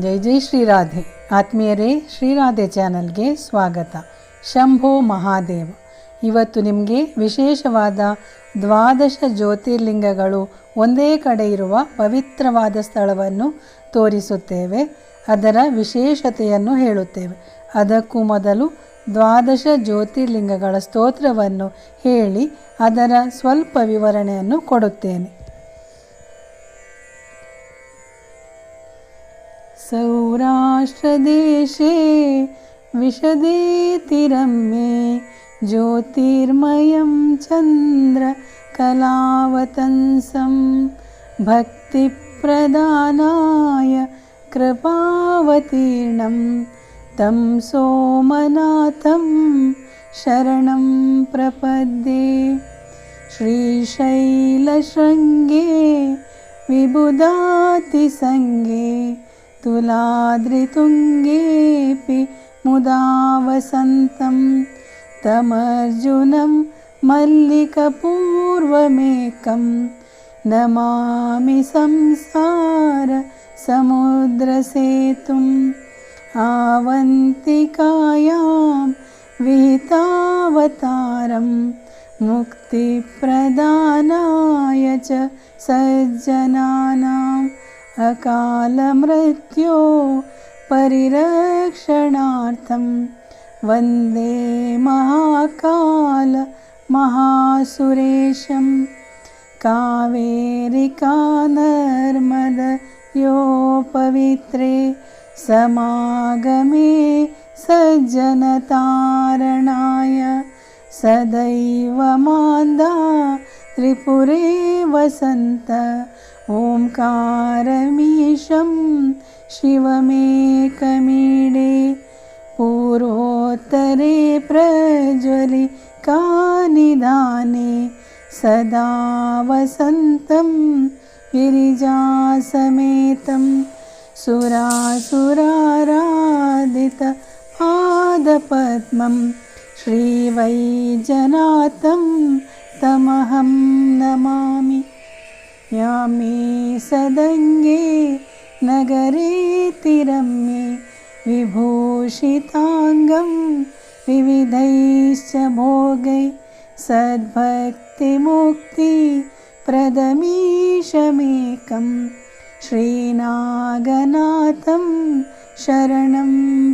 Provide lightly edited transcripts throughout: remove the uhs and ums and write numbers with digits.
ಜೈ ಜೈ ಶ್ರೀರಾಧೆ. ಆತ್ಮೀಯರೇ, ಶ್ರೀರಾಧೆ ಚಾನಲ್ಗೆ ಸ್ವಾಗತ. ಶಂಭೋ ಮಹಾದೇವ. ಇವತ್ತು ನಿಮಗೆ ವಿಶೇಷವಾದ 12 ಜ್ಯೋತಿರ್ಲಿಂಗಗಳು ಒಂದೇ ಕಡೆ ಇರುವ ಪವಿತ್ರವಾದ ಸ್ಥಳವನ್ನು ತೋರಿಸುತ್ತೇವೆ. ಅದರ ವಿಶೇಷತೆಯನ್ನು ಹೇಳುತ್ತೇವೆ. ಅದಕ್ಕೂ ಮೊದಲು 12 ಜ್ಯೋತಿರ್ಲಿಂಗಗಳ ಸ್ತೋತ್ರವನ್ನು ಹೇಳಿ ಅದರ ಸ್ವಲ್ಪ ವಿವರಣೆಯನ್ನು ಕೊಡುತ್ತೇನೆ. ಸೌರಾಷ್ಟ್ರದೇಶೇ ವಿಶದೇತಿರಮ್ಯೆ ಜ್ಯೋತಿರ್ಮಯಂ ಚಂದ್ರ ಕಲಾವತಂಸಂ ಭಕ್ತಿಪ್ರದಾನಾಯ ಕೃಪಾವತೀರ್ಣಂ ತಂ ಸೋಮನಾಥಂ ಶರಣಂ ಪ್ರಪದ್ಯೆ. ಶ್ರೀಶೈಲಶೃಂಗೇ ವಿಬುಧಾತಿಸಂಗೇ ತುಲಾದ್ರಿತುಂಗೇಪಿ ಮುದಾ ವಸಂತಂ ತಮರ್ಜುನಂ ಮಲ್ಲಿಕಪೂರ್ವಮೇಕಂ ನಮಾಮಿ ಸಂಸಾರ ಸಮುದ್ರಸೇತುಂ. ಆವಂತಿಕಾಯಾಂ ವಿಹಿತಾವತಾರಂ ಮುಕ್ತಿಪ್ರದಾನಾಯ ಚ ಸಜ್ಜನಾನಾಂ ಅಕಾಲಮೃತ್ಯೋ ಪರಿರಕ್ಷಣಾರ್ಥಂ ವಂದೇ ಮಹಾಕಾಲ ಮಹಾಸುರೇಶಂ. ಕಾವೇರಿಕಾ ನರ್ಮದಯೋ ಪವಿತ್ರೇ ಸಮಾಗಮೇ ಸಜ್ಜನತಾರಣಾಯ ಸದೈವ ಮಾಂದಾ ತ್ರಿಪುರೇ ವಸಂತ ಓಂಕಾರಮೀಶಂ ಶಿವಮೇಕಮೀಡೆ. ಪೂರ್ವೋತ್ತರೆ ಪ್ರಜ್ವಲಿಕಾನಿಧಾನೆ ಸದಾ ವಸಂತಂ ಗಿರಿಜಾಸಮೇತಂ ಸುರಾಸುರಾರಾಧಿತ ಪಾದಪದ್ಮಂ ಶ್ರೀವೈಜನಾಥಂ ತಮಹಂ ನಮಾಮಿ. ಯಾಮೇ ಸದಂಗೆ ನಗರೇತಿರಮ್ಯೆ ವಿಭೂಷಿತಾಂಗಂ ವಿವಿಧೈಶ್ಚ ಭೋಗೈ ಸದ್ಭಕ್ತಿಮುಕ್ತಿ ಪ್ರದಮೀಶಮೇಕಂ ಶ್ರೀನಾಗನಾಥಂ ಶರಣಂ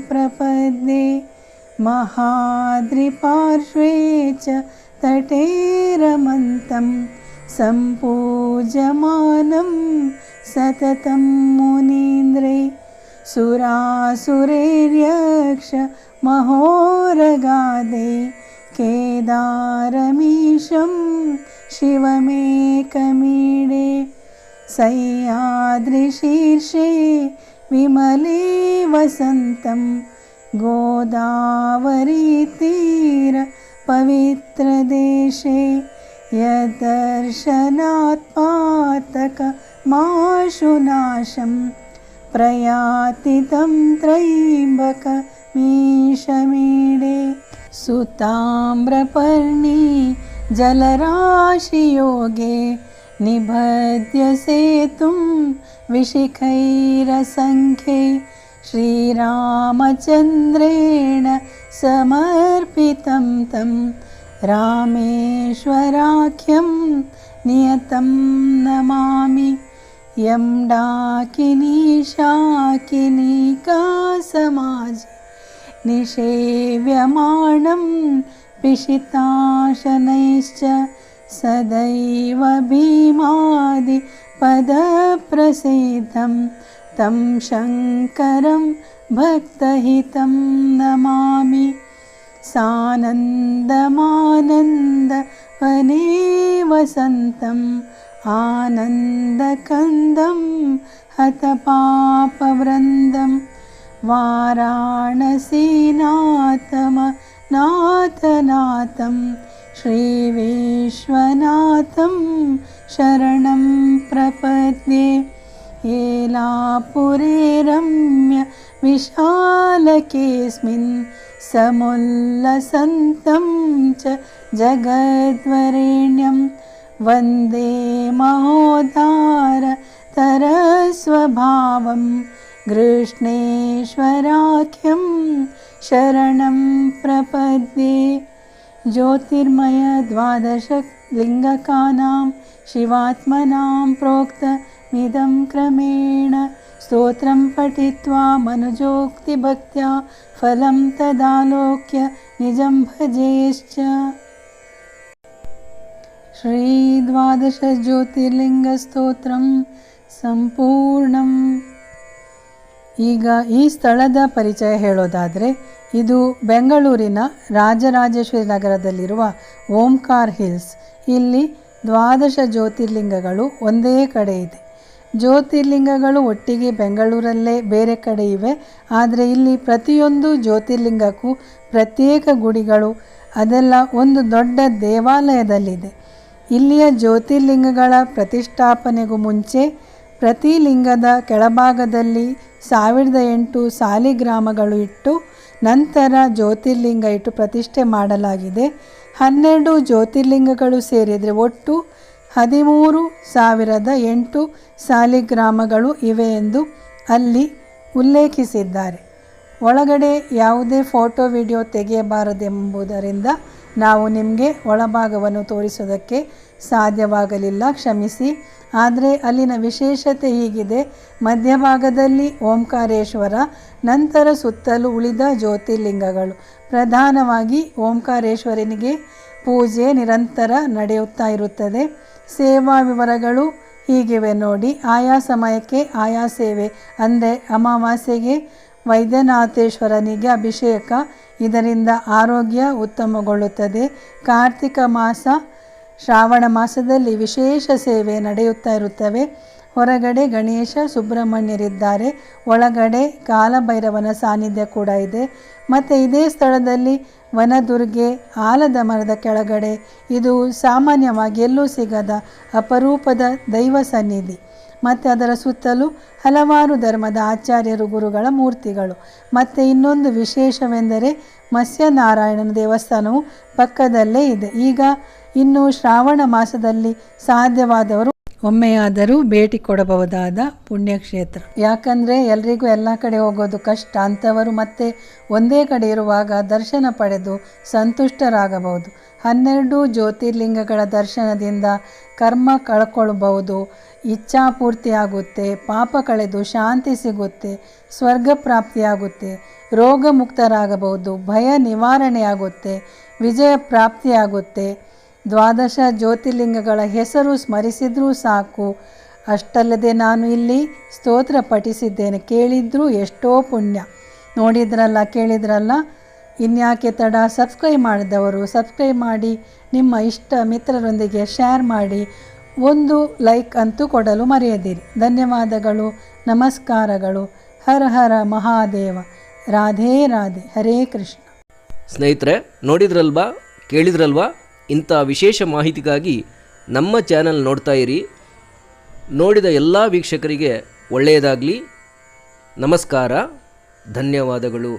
ಪ್ರಪದ್ಯೆ. ಮಹಾದ್ರಿಪಾರ್ಶ್ವೇ ಚ ತಟೇ ರಮಂತಂ ಸಂಪೂಜ್ಯಮಾನಂ ಸತತಂ ಮುನೀಂದ್ರೈ. ಸುರಾಸುರೈರ್ಯಕ್ಷ ಮಹೋರಗಾದೆ ಕೇದಾರಮೀಶಂ ಶಿವಮೇಕಮೀಡೆ. ಸಹ್ಯಾದ್ರಿಶೀರ್ಷೆ ವಿಮಲೇ ವಸಂತಂ ಗೋದಾವರೀತೀರ ಪವಿತ್ರದೇಶೆ ಯದರ್ಶನಾತ್ ಪಾತಕಮಾಶುನಾಶಂ ಪ್ರಯಾತಿ तं ತ್ರಯಂಬಕಮೀಶಮೀಡೆ. ಸುತಾಮ್ರಪರ್ಣಿ ಜಲರಾಶಿಯೋಗೆ ನಿಬಧ್ಯ ಸೇತುಂ ವಿಶಿಖೈರಸಂಖ್ಯೈ ಶ್ರೀರಾಮಚಂದ್ರೇಣ ಸಮರ್ಪಿತಂ ತಂ ರಾಮೇಶ್ವರಾಖ್ಯಂ ನಿಯತಂ ನಮಾಮಿ. ಯಂ ಡಾಕಿನಿ ಶಾಕಿನಿಕಾ ಸಮಾಜ ನಿಷೇವ್ಯಮಾಣಂ ಪಿಶಿತಾಶನೈಶ್ಚ ಸದೈವ ಭೀಮಾದಿ ಪದಪ್ರಸಿದ್ಧಂ तं ಶಂಕರಂ ಭಕ್ತಹಿತಂ ನಮಾಮಿ. ಸಾನಂದಮಾನಂದವನೇ ವಸಂತಂ ಆನಂದಕಂದಂ ಹತಪಾಪವೃಂದಂ ವಾರಾಣಸೀನಾಥಮನಾಥನಾಥಂ ಶ್ರೀವಿಶ್ವನಾಥಂ ಶರಣಂ ಪ್ರಪದ್ಯೆ. ಏಲಾಪುರೇ ರಮ್ಯ ವಿಶಾಲಕೇಸ್ಮಿನ್ ಸಮುಲ್ಲಸಂತಂ ಚ ಜಗದ್ವರೆಣ್ಯಂ ವಂದೇ ಮಹೋದಾರ तरस्वभावं कृष्णेश्वराख्यं शरणं प्रपद्ये ज्योतिर्मय द्वादशलिङ्गकानां शिवात्मनां प्रोक्तमिदं क्रमेण स्तोत्रं पठित्वा मनुजोक्तिभक्त्या फलं तदालोक्य निजं भजेश्च। श्रीद्वादश ज्योतिर्लिंगस्तोत्रं ಸಂಪೂರ್ಣಂ. ಈಗ ಈ ಸ್ಥಳದ ಪರಿಚಯ ಹೇಳೋದಾದರೆ, ಇದು ಬೆಂಗಳೂರಿನ ರಾಜರಾಜೇಶ್ವರಿ ನಗರದಲ್ಲಿರುವ ಓಂಕಾರ್ ಹಿಲ್ಸ್. ಇಲ್ಲಿ 12 ಜ್ಯೋತಿರ್ಲಿಂಗಗಳು ಒಂದೇ ಕಡೆ ಇದೆ. ಜ್ಯೋತಿರ್ಲಿಂಗಗಳು ಒಟ್ಟಿಗೆ ಬೆಂಗಳೂರಲ್ಲೇ ಬೇರೆ ಕಡೆ ಇವೆ, ಆದರೆ ಇಲ್ಲಿ ಪ್ರತಿಯೊಂದು ಜ್ಯೋತಿರ್ಲಿಂಗಕ್ಕೂ ಪ್ರತ್ಯೇಕ ಗುಡಿಗಳು, ಅದೆಲ್ಲ ಒಂದು ದೊಡ್ಡ ದೇವಾಲಯದಲ್ಲಿದೆ. ಇಲ್ಲಿಯ ಜ್ಯೋತಿರ್ಲಿಂಗಗಳ ಪ್ರತಿಷ್ಠಾಪನೆಗೂ ಮುಂಚೆ ಪ್ರತಿ ಲಿಂಗದ ಕೆಳಭಾಗದಲ್ಲಿ 1008 ಸಾಲಿಗ್ರಾಮಗಳು ಇಟ್ಟು ನಂತರ ಜ್ಯೋತಿರ್ಲಿಂಗ ಇಟ್ಟು ಪ್ರತಿಷ್ಠೆ ಮಾಡಲಾಗಿದೆ. 12 ಜ್ಯೋತಿರ್ಲಿಂಗಗಳು ಸೇರಿದರೆ ಒಟ್ಟು 13,008 ಸಾಲಿಗ್ರಾಮಗಳು ಇವೆ ಎಂದು ಅಲ್ಲಿ ಉಲ್ಲೇಖಿಸಿದ್ದಾರೆ. ಒಳಗಡೆ ಯಾವುದೇ ಫೋಟೋ ವಿಡಿಯೋ ತೆಗೆಯಬಾರದೆಂಬುದರಿಂದ ನಾವು ನಿಮಗೆ ಒಳಭಾಗವನ್ನು ತೋರಿಸೋದಕ್ಕೆ ಸಾಧ್ಯವಾಗಲಿಲ್ಲ, ಕ್ಷಮಿಸಿ. ಆದರೆ ಅಲ್ಲಿನ ವಿಶೇಷತೆ ಹೀಗಿದೆ: ಮಧ್ಯಭಾಗದಲ್ಲಿ ಓಂಕಾರೇಶ್ವರ, ನಂತರ ಸುತ್ತಲೂ ಉಳಿದ ಜ್ಯೋತಿರ್ಲಿಂಗಗಳು. ಪ್ರಧಾನವಾಗಿ ಓಂಕಾರೇಶ್ವರನಿಗೆ ಪೂಜೆ ನಿರಂತರ ನಡೆಯುತ್ತಾ ಇರುತ್ತದೆ. ಸೇವಾ ವಿವರಗಳು ಹೀಗಿವೆ ನೋಡಿ. ಆಯಾ ಸಮಯಕ್ಕೆ ಆಯಾ ಸೇವೆ, ಅಂದರೆ ಅಮಾವಾಸ್ಯೆಗೆ ವೈದ್ಯನಾಥೇಶ್ವರನಿಗೆ ಅಭಿಷೇಕ, ಇದರಿಂದ ಆರೋಗ್ಯ ಉತ್ತಮಗೊಳ್ಳುತ್ತದೆ. ಕಾರ್ತಿಕ ಮಾಸ, ಶ್ರಾವಣ ಮಾಸದಲ್ಲಿ ವಿಶೇಷ ಸೇವೆ ನಡೆಯುತ್ತಾ ಇರುತ್ತವೆ. ಹೊರಗಡೆ ಗಣೇಶ ಸುಬ್ರಹ್ಮಣ್ಯರಿದ್ದಾರೆ, ಒಳಗಡೆ ಕಾಲಭೈರವನ ಸಾನ್ನಿಧ್ಯ ಕೂಡ ಇದೆ. ಮತ್ತು ಇದೇ ಸ್ಥಳದಲ್ಲಿ ವನದುರ್ಗೆ, ಆಲದ ಮರದ ಕೆಳಗಡೆ, ಇದು ಸಾಮಾನ್ಯವಾಗಿ ಎಲ್ಲೂ ಸಿಗದ ಅಪರೂಪದ ದೈವ ಸನ್ನಿಧಿ. ಮತ್ತು ಅದರ ಸುತ್ತಲೂ ಹಲವಾರು ಧರ್ಮದ ಆಚಾರ್ಯರು, ಗುರುಗಳ ಮೂರ್ತಿಗಳು. ಮತ್ತು ಇನ್ನೊಂದು ವಿಶೇಷವೆಂದರೆ ಮತ್ಸ್ಯನಾರಾಯಣನ ದೇವಸ್ಥಾನವು ಪಕ್ಕದಲ್ಲೇ ಇದೆ. ಈಗ ಇನ್ನು ಶ್ರಾವಣ ಮಾಸದಲ್ಲಿ ಸಾಧ್ಯವಾದವರು ಒಮ್ಮೆಯಾದರೂ ಭೇಟಿ ಕೊಡಬಹುದಾದ ಪುಣ್ಯಕ್ಷೇತ್ರ. ಯಾಕಂದರೆ ಎಲ್ರಿಗೂ ಎಲ್ಲ ಕಡೆ ಹೋಗೋದು ಕಷ್ಟ. ಅಂಥವರು ಮತ್ತೆ ಒಂದೇ ಕಡೆ ಇರುವಾಗ ದರ್ಶನ ಪಡೆದು ಸಂತುಷ್ಟರಾಗಬಹುದು. 12 ಜ್ಯೋತಿರ್ಲಿಂಗಗಳ ದರ್ಶನದಿಂದ ಕರ್ಮ ಕಳ್ಕೊಳ್ಬಹುದು, ಇಚ್ಛಾಪೂರ್ತಿಯಾಗುತ್ತೆ, ಪಾಪ ಕಳೆದು ಶಾಂತಿ ಸಿಗುತ್ತೆ, ಸ್ವರ್ಗ ಪ್ರಾಪ್ತಿಯಾಗುತ್ತೆ, ರೋಗ ಮುಕ್ತರಾಗಬಹುದು, ಭಯ ನಿವಾರಣೆಯಾಗುತ್ತೆ, ವಿಜಯ ಪ್ರಾಪ್ತಿಯಾಗುತ್ತೆ. 12 ಜ್ಯೋತಿರ್ಲಿಂಗಗಳ ಹೆಸರು ಸ್ಮರಿಸಿದ್ರೂ ಸಾಕು. ಅಷ್ಟಲ್ಲದೆ ನಾನು ಇಲ್ಲಿ ಸ್ತೋತ್ರ ಪಠಿಸಿದ್ದೇನೆ, ಕೇಳಿದ್ರೂ ಎಷ್ಟೋ ಪುಣ್ಯ. ನೋಡಿದ್ರಲ್ಲ, ಕೇಳಿದ್ರಲ್ಲ, ಇನ್ಯಾಕೆ ತಡ? ಸಬ್ಸ್ಕ್ರೈಬ್ ಮಾಡಿದವರು ಸಬ್ಸ್ಕ್ರೈಬ್ ಮಾಡಿ, ನಿಮ್ಮ ಇಷ್ಟ ಮಿತ್ರರೊಂದಿಗೆ ಶೇರ್ ಮಾಡಿ, ಒಂದು ಲೈಕ್ ಅಂತೂ ಕೊಡಲು ಮರೆಯದಿರಿ. ಧನ್ಯವಾದಗಳು, ನಮಸ್ಕಾರಗಳು. ಹರ ಹರ ಮಹಾದೇವ. ರಾಧೇ ರಾಧೆ. ಹರೇ ಕೃಷ್ಣ. ಸ್ನೇಹಿತರೆ, ನೋಡಿದ್ರಲ್ವಾ, ಕೇಳಿದ್ರಲ್ವಾ? ಇಂಥ ವಿಶೇಷ ಮಾಹಿತಿಗಾಗಿ ನಮ್ಮ ಚಾನಲ್ ನೋಡ್ತಾ ಇರಿ. ನೋಡಿದ ಎಲ್ಲ ವೀಕ್ಷಕರಿಗೆ ಒಳ್ಳೆಯದಾಗಲಿ. ನಮಸ್ಕಾರ, ಧನ್ಯವಾದಗಳು.